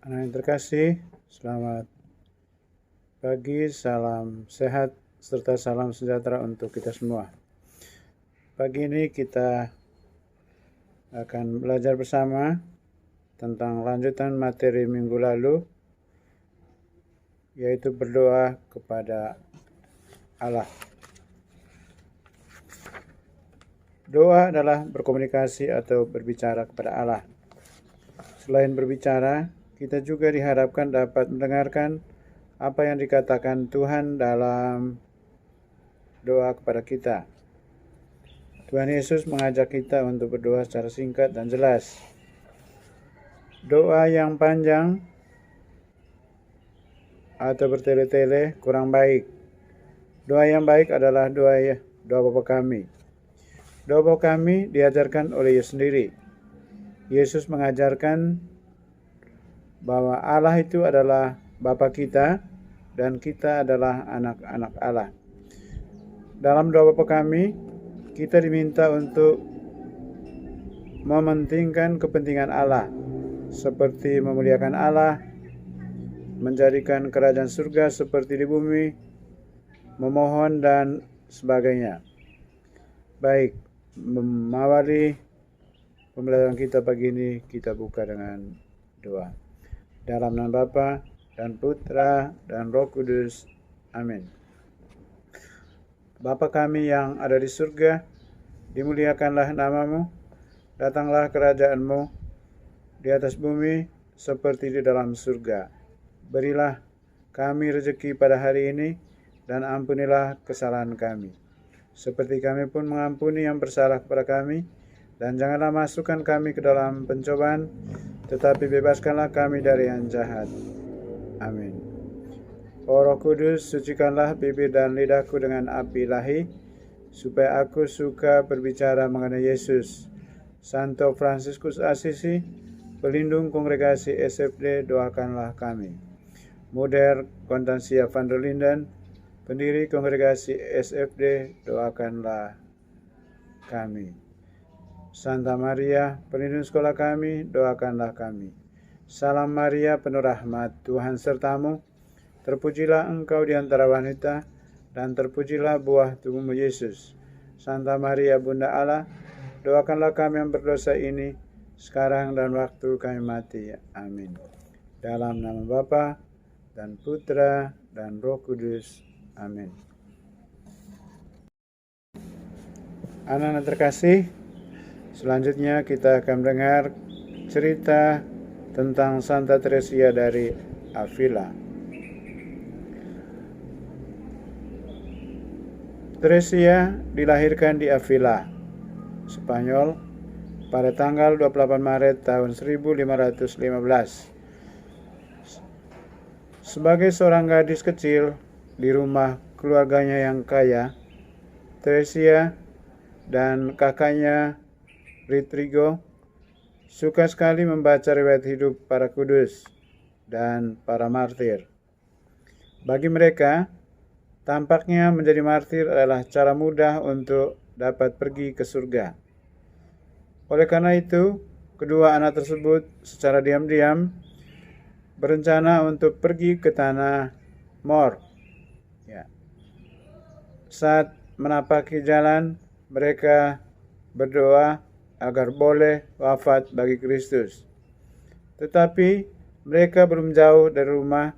Anak yang terkasih, selamat pagi, salam sehat, serta salam sejahtera untuk kita semua. Pagi ini kita akan belajar bersama tentang lanjutan materi minggu lalu, yaitu berdoa kepada Allah. Doa adalah berkomunikasi atau berbicara kepada Allah. Selain berbicara, kita juga diharapkan dapat mendengarkan apa yang dikatakan Tuhan dalam doa kepada kita. Tuhan Yesus mengajak kita untuk berdoa secara singkat dan jelas. Doa yang panjang atau bertele-tele kurang baik. Doa yang baik adalah doa Bapa kami. Doa Bapa kami diajarkan oleh Yesus sendiri. Yesus mengajarkan bahwa Allah itu adalah Bapa kita dan kita adalah anak-anak Allah. Dalam doa Bapa kami, kita diminta untuk mementingkan kepentingan Allah, seperti memuliakan Allah, menjadikan kerajaan surga seperti di bumi, memohon dan sebagainya. Baik, mengawali pembelajaran kita pagi ini, kita buka dengan doa. Dalam nama Bapa dan Putra dan Roh Kudus. Amin. Bapa kami yang ada di surga, dimuliakanlah namamu, datanglah kerajaanmu di atas bumi seperti di dalam surga. Berilah kami rezeki pada hari ini dan ampunilah kesalahan kami, seperti kami pun mengampuni yang bersalah kepada kami, dan janganlah masukkan kami ke dalam pencobaan, tetapi bebaskanlah kami dari yang jahat. Amin. Oh Roh Kudus, sucikanlah bibir dan lidahku dengan api ilahi, supaya aku suka berbicara mengenai Yesus. Santo Fransiskus Assisi, pelindung kongregasi SFD, doakanlah kami. Moeder Constancia van der Linden, pendiri kongregasi SFD, doakanlah kami. Santa Maria, pelindung sekolah kami, doakanlah kami. Salam Maria, penuh rahmat, Tuhan sertamu. Terpujilah engkau di antara wanita, dan terpujilah buah tubuhmu Yesus. Santa Maria, Bunda Allah, doakanlah kami yang berdosa ini, sekarang dan waktu kami mati. Amin. Dalam nama Bapa dan Putra dan Roh Kudus. Amin. Anak-anak terkasih, selanjutnya kita akan mendengar cerita tentang Santa Teresia dari Avila. Teresia dilahirkan di Avila, Spanyol, pada tanggal 28 Maret tahun 1515. Sebagai seorang gadis kecil di rumah keluarganya yang kaya, Teresia dan kakaknya Rodrigo suka sekali membaca riwayat hidup para kudus dan para martir. Bagi mereka, tampaknya menjadi martir adalah cara mudah untuk dapat pergi ke surga. Oleh karena itu, kedua anak tersebut secara diam-diam berencana untuk pergi ke tanah Mor. Saat menapaki jalan, mereka berdoa agar boleh wafat bagi Kristus. Tetapi mereka belum jauh dari rumah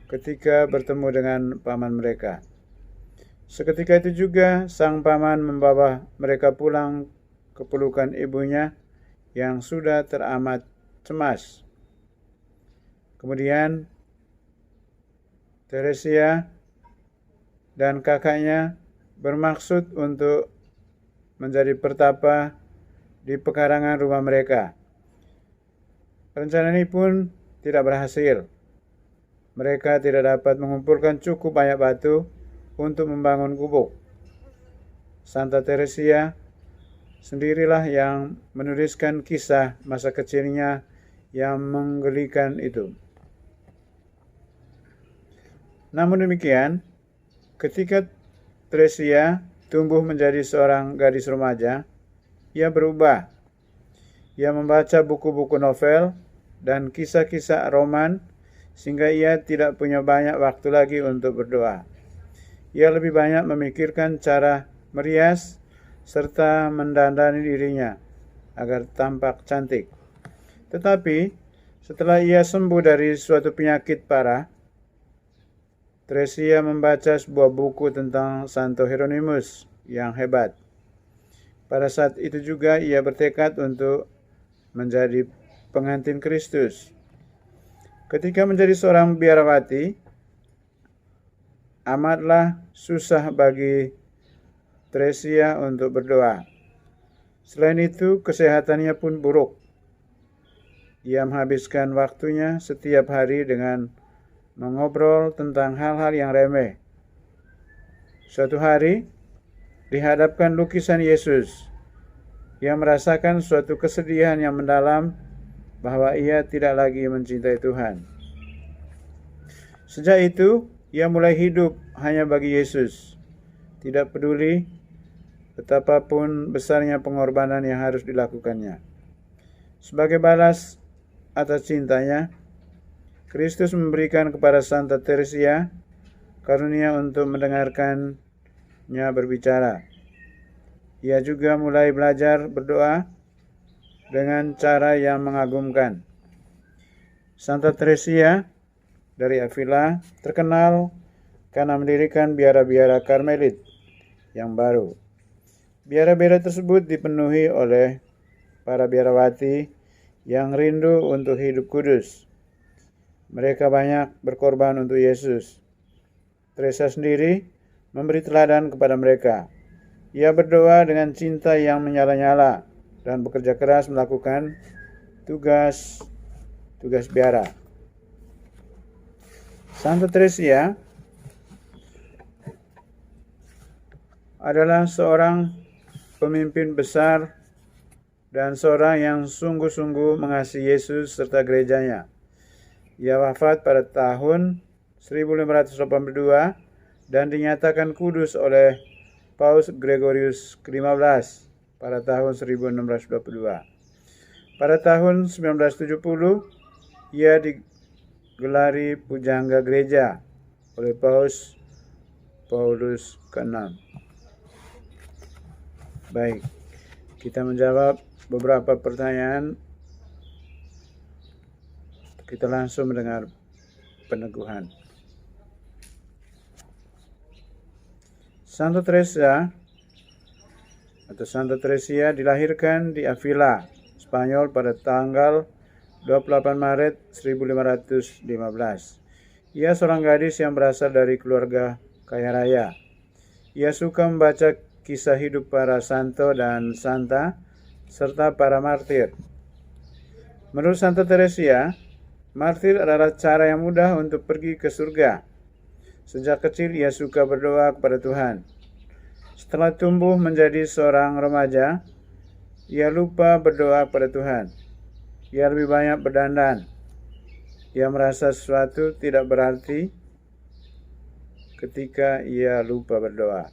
ketika bertemu dengan paman mereka. Seketika itu juga sang paman membawa mereka pulang ke pelukan ibunya yang sudah teramat cemas. Kemudian Teresia dan kakaknya bermaksud untuk menjadi pertapa di pekarangan rumah mereka. Rencana ini pun tidak berhasil. Mereka tidak dapat mengumpulkan cukup banyak batu untuk membangun gubuk. Santa Teresia sendirilah yang menuliskan kisah masa kecilnya yang menggelikan itu. Namun demikian, ketika Teresia tumbuh menjadi seorang gadis remaja, ia berubah. Ia membaca buku-buku novel dan kisah-kisah roman, sehingga ia tidak punya banyak waktu lagi untuk berdoa. Ia lebih banyak memikirkan cara merias serta mendandani dirinya agar tampak cantik. Tetapi setelah ia sembuh dari suatu penyakit parah, Theresia membaca sebuah buku tentang Santo Hieronymus yang hebat. Pada saat itu juga ia bertekad untuk menjadi pengantin Kristus. Ketika menjadi seorang biarawati, amatlah susah bagi Theresia untuk berdoa. Selain itu, kesehatannya pun buruk. Ia menghabiskan waktunya setiap hari dengan mengobrol tentang hal-hal yang remeh. Suatu hari, dihadapkan lukisan Yesus. Ia merasakan suatu kesedihan yang mendalam bahwa ia tidak lagi mencintai Tuhan. Sejak itu, ia mulai hidup hanya bagi Yesus. Tidak peduli betapapun besarnya pengorbanan yang harus dilakukannya. Sebagai balas atas cintanya, Kristus memberikan kepada Santa Theresia karunia untuk mendengarkannya berbicara. Ia juga mulai belajar berdoa dengan cara yang mengagumkan. Santa Theresia dari Avila terkenal karena mendirikan biara-biara Karmelit yang baru. Biara-biara tersebut dipenuhi oleh para biarawati yang rindu untuk hidup kudus. Mereka banyak berkorban untuk Yesus. Teresa sendiri memberi teladan kepada mereka. Ia berdoa dengan cinta yang menyala-nyala dan bekerja keras melakukan tugas biara. Santa Theresia adalah seorang pemimpin besar dan seorang yang sungguh-sungguh mengasihi Yesus serta gerejanya. Ia wafat pada tahun 1582 dan dinyatakan kudus oleh Paus Gregorius ke-15 pada tahun 1622. Pada tahun 1970, ia digelari pujangga gereja oleh Paus Paulus ke-6. Baik, kita menjawab beberapa pertanyaan. Kita langsung mendengar peneguhan. Santa Teresa atau Santa Theresia dilahirkan di Avila, Spanyol pada tanggal 28 Maret 1515. Ia seorang gadis yang berasal dari keluarga kaya raya. Ia suka membaca kisah hidup para santo dan santa serta para martir. Menurut Santa Theresia, martir adalah cara yang mudah untuk pergi ke surga. Sejak kecil ia suka berdoa kepada Tuhan. Setelah tumbuh menjadi seorang remaja, ia lupa berdoa kepada Tuhan. Ia lebih banyak berdandan. Ia merasa sesuatu tidak berarti ketika ia lupa berdoa.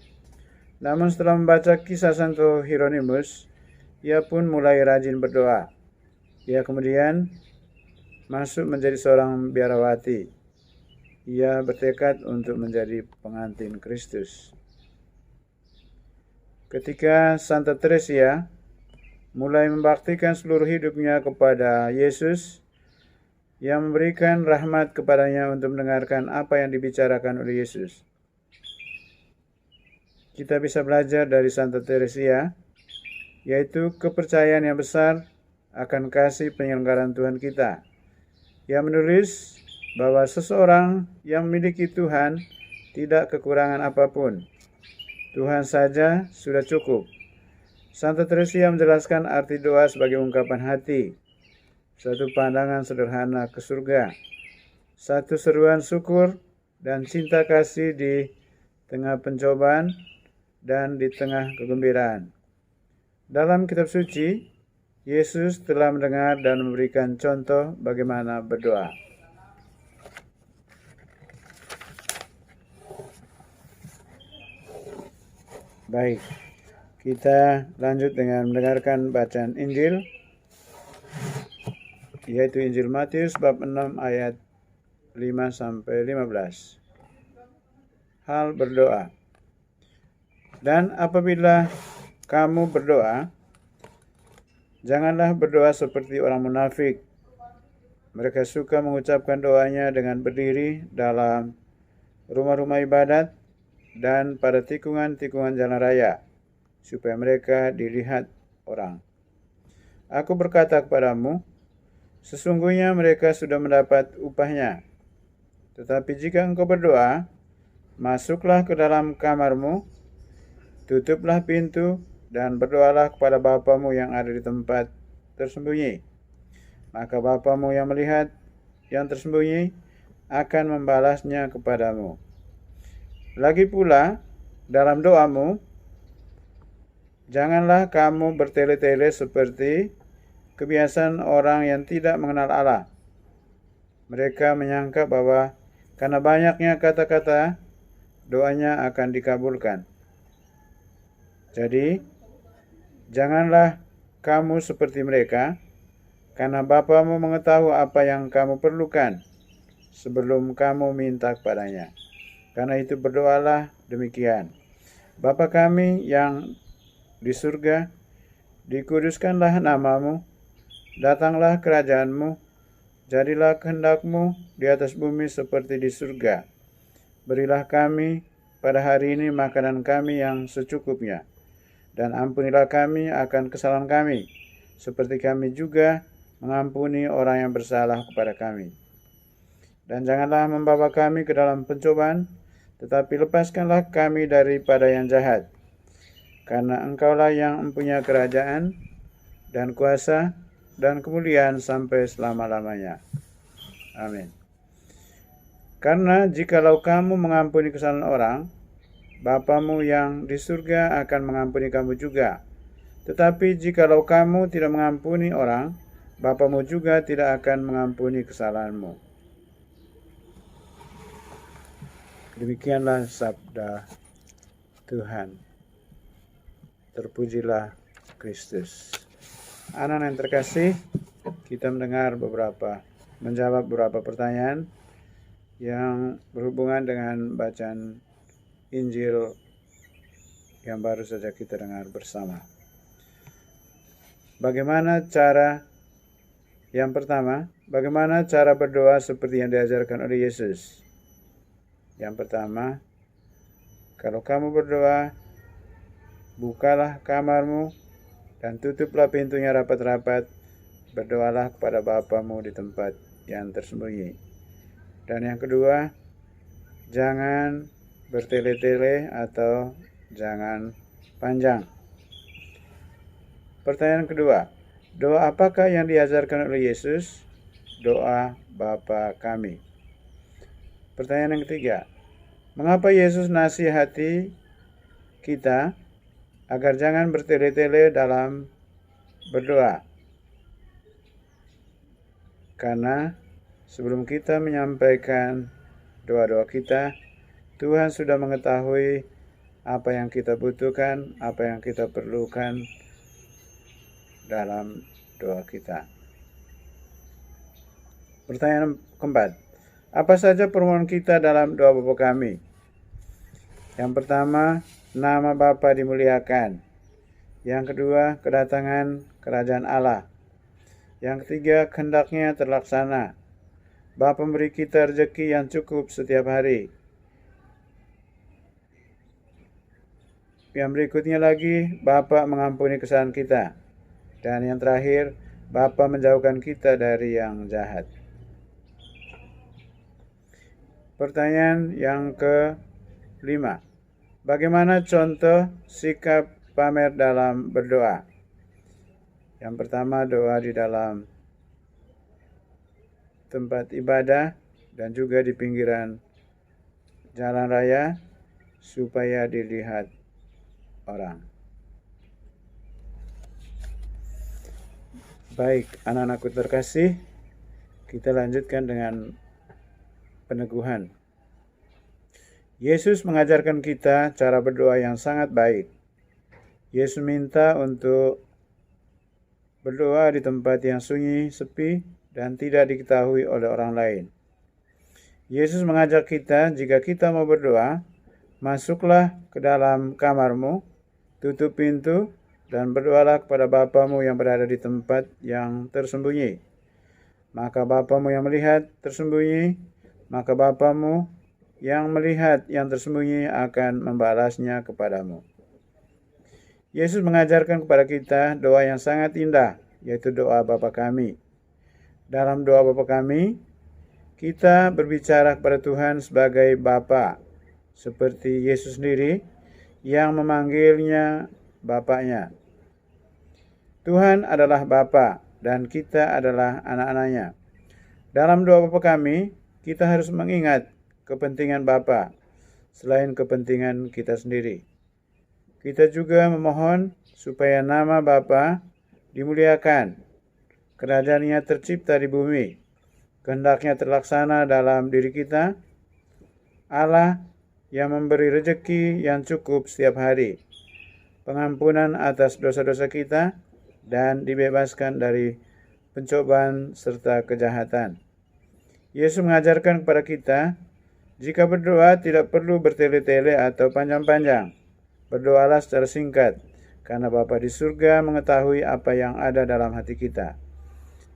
Namun setelah membaca kisah Santo Hieronymus, ia pun mulai rajin berdoa. Ia kemudian masuk menjadi seorang biarawati. Ia bertekad untuk menjadi pengantin Kristus. Ketika Santa Theresia mulai membaktikan seluruh hidupnya kepada Yesus, ia memberikan rahmat kepadanya untuk mendengarkan apa yang dibicarakan oleh Yesus. Kita bisa belajar dari Santa Theresia, yaitu kepercayaan yang besar akan kasih penyelenggaraan Tuhan kita. Ia menulis bahwa seseorang yang memiliki Tuhan tidak kekurangan apapun. Tuhan saja sudah cukup. Santa Theresia menjelaskan arti doa sebagai ungkapan hati, suatu pandangan sederhana ke surga, satu seruan syukur dan cinta kasih di tengah pencobaan dan di tengah kegembiraan. Dalam kitab suci, Yesus telah mendengar dan memberikan contoh bagaimana berdoa. Baik, kita lanjut dengan mendengarkan bacaan Injil yaitu Injil Matius bab 6 ayat 5-15. Hal berdoa. Dan apabila kamu berdoa, janganlah berdoa seperti orang munafik. Mereka suka mengucapkan doanya dengan berdiri dalam rumah-rumah ibadat dan pada tikungan-tikungan jalan raya, supaya mereka dilihat orang. Aku berkata kepadamu, sesungguhnya mereka sudah mendapat upahnya. Tetapi jika engkau berdoa, masuklah ke dalam kamarmu, tutuplah pintu, dan berdoalah kepada Bapamu yang ada di tempat tersembunyi. Maka Bapamu yang melihat yang tersembunyi akan membalasnya kepadamu. Lagi pula, dalam doamu, janganlah kamu bertele-tele seperti kebiasaan orang yang tidak mengenal Allah. Mereka menyangka bahwa karena banyaknya kata-kata, doanya akan dikabulkan. Jadi, janganlah kamu seperti mereka, karena Bapamu mengetahui apa yang kamu perlukan sebelum kamu minta kepadanya. Karena itu berdoalah demikian. Bapa kami yang di surga, dikuduskanlah namamu, datanglah kerajaanmu, jadilah kehendakmu di atas bumi seperti di surga. Berilah kami pada hari ini makanan kami yang secukupnya, dan ampunilah kami akan kesalahan kami, seperti kami juga mengampuni orang yang bersalah kepada kami. Dan janganlah membawa kami ke dalam pencobaan, tetapi lepaskanlah kami daripada yang jahat. Karena Engkaulah yang mempunyai kerajaan dan kuasa dan kemuliaan sampai selama-lamanya. Amin. Karena jikalau kamu mengampuni kesalahan orang, Bapamu yang di surga akan mengampuni kamu juga. Tetapi jikalau kamu tidak mengampuni orang, Bapamu juga tidak akan mengampuni kesalahanmu. Demikianlah sabda Tuhan. Terpujilah Kristus. Anak yang terkasih, kita menjawab beberapa pertanyaan yang berhubungan dengan bacaan Injil yang baru saja kita dengar bersama. Yang pertama, bagaimana cara berdoa seperti yang diajarkan oleh Yesus? Yang pertama, kalau kamu berdoa, bukalah kamarmu dan tutuplah pintunya rapat-rapat. Berdoalah kepada Bapamu di tempat yang tersembunyi. Dan yang kedua, jangan bertele-tele atau jangan panjang. Pertanyaan kedua, doa apakah yang diajarkan oleh Yesus? Doa Bapa kami. Pertanyaan yang ketiga, mengapa Yesus nasihati kita agar jangan bertele-tele dalam berdoa? Karena sebelum kita menyampaikan doa-doa kita, Tuhan sudah mengetahui apa yang kita butuhkan, apa yang kita perlukan dalam doa kita. Pertanyaan keempat, apa saja permohonan kita dalam doa Bapa kami? Yang pertama, nama Bapa dimuliakan. Yang kedua, kedatangan kerajaan Allah. Yang ketiga, kehendaknya terlaksana. Bapa memberi kita rezeki yang cukup setiap hari. Yang berikutnya lagi, Bapa mengampuni kesalahan kita. Dan yang terakhir, Bapa menjauhkan kita dari yang jahat. Pertanyaan yang ke-5. Bagaimana contoh sikap pamer dalam berdoa? Yang pertama, doa di dalam tempat ibadah dan juga di pinggiran jalan raya supaya dilihat orang. Baik, anak-anakku terkasih, kita lanjutkan dengan peneguhan. Yesus mengajarkan kita cara berdoa yang sangat baik. Yesus minta untuk berdoa di tempat yang sunyi, sepi, dan tidak diketahui oleh orang lain. Yesus mengajak kita, jika kita mau berdoa, masuklah ke dalam kamarmu, tutup pintu, dan berdoalah kepada Bapamu yang berada di tempat yang tersembunyi. Maka Bapamu yang melihat tersembunyi, maka Bapamu yang melihat yang tersembunyi akan membalasnya kepadamu. Yesus mengajarkan kepada kita doa yang sangat indah, yaitu doa Bapa kami. Dalam doa Bapa kami, kita berbicara kepada Tuhan sebagai Bapa, seperti Yesus sendiri yang memanggilnya Bapaknya. Tuhan adalah Bapa dan kita adalah anak-anaknya. Dalam doa Bapa kami, kita harus mengingat kepentingan Bapa selain kepentingan kita sendiri. Kita juga memohon supaya nama Bapa dimuliakan, kerajaan-Nya tercipta di bumi, kehendak-Nya terlaksana dalam diri kita, Allah yang memberi rezeki yang cukup setiap hari, pengampunan atas dosa-dosa kita, dan dibebaskan dari pencobaan serta kejahatan. Yesus mengajarkan kepada kita, jika berdoa tidak perlu bertele-tele atau panjang-panjang. Berdoalah secara singkat, karena Bapa di surga mengetahui apa yang ada dalam hati kita.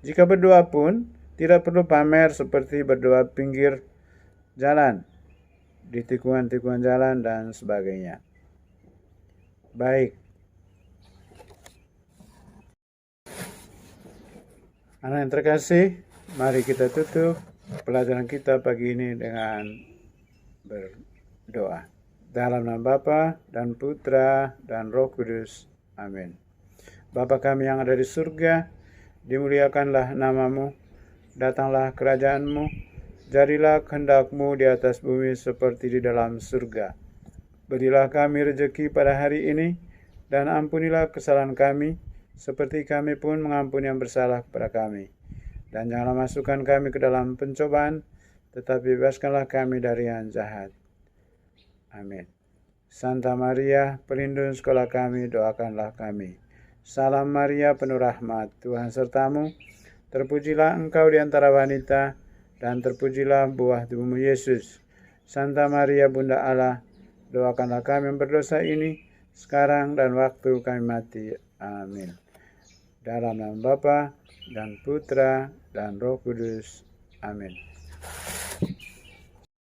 Jika berdoa pun, tidak perlu pamer seperti berdoa pinggir jalan, di tikungan-tikungan jalan, dan sebagainya. Baik. Anak yang terkasih, mari kita tutup pelajaran kita pagi ini dengan berdoa. Dalam nama Bapa dan Putra dan Roh Kudus. Amin. Bapa kami yang ada di surga, dimuliakanlah namamu, datanglah kerajaanmu, jadilah kehendak-Mu di atas bumi seperti di dalam surga. Berilah kami rezeki pada hari ini, dan ampunilah kesalahan kami, seperti kami pun mengampuni yang bersalah kepada kami. Dan janganlah masukkan kami ke dalam pencobaan, tetapi bebaskanlah kami dari yang jahat. Amin. Santa Maria, pelindung sekolah kami, doakanlah kami. Salam Maria, penuh rahmat, Tuhan sertamu. Terpujilah engkau di antara wanita, dan terpujilah buah tubuhmu Yesus. Santa Maria, Bunda Allah, doakanlah kami yang berdosa ini, sekarang dan waktu kami mati. Amin. Dalam nama Bapa dan Putra dan Roh Kudus. Amin.